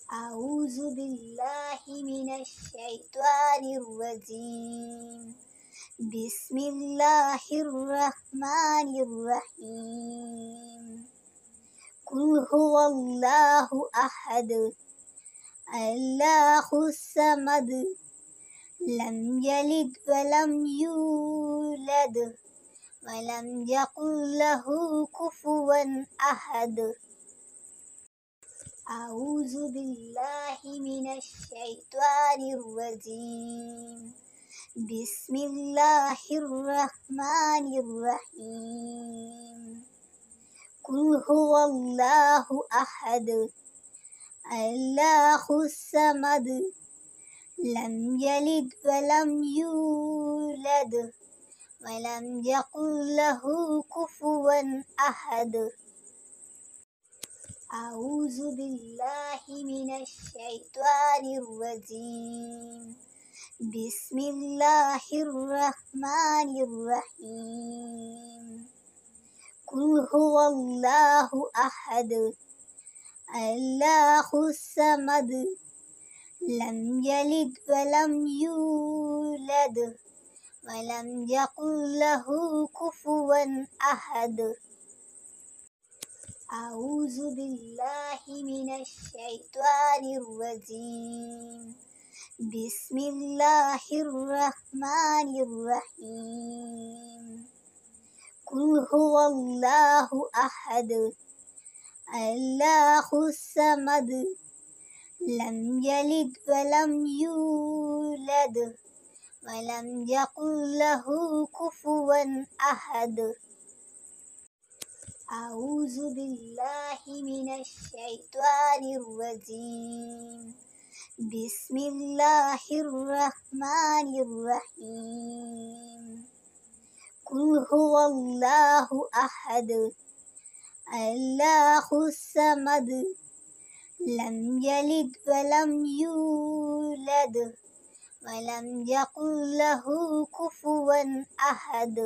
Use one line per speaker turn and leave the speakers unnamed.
أعوذ بالله من الشيطان الرجيم. بسم الله الرحمن الرحيم. قل هو الله أحد الله الصمد لم يلد ولم يولد ولم يكن له كفوا أحد. أعوذ بالله من الشيطان الرجيم. بسم الله الرحمن الرحيم. قل هو الله أحد الله الصمد لم يلد ولم يولد ولم يكن له كفوا أحد. أعوذ بالله من الشيطان الرجيم. بسم الله الرحمن الرحيم. قل هو الله أحد الله الصمد لم يلد ولم يولد ولم يكن له كفوا أحد. أعوذ بالله من الشيطان الرجيم. بسم الله الرحمن الرحيم. قل هو الله أحد الله الصمد لم يلد ولم يولد ولم يكن له كفوا أحد. أعوذ بالله من الشيطان الرجيم. بسم الله الرحمن الرحيم. قل هو الله أحد الله الصمد لم يلد ولم يولد ولم يكن له كفوا أحد.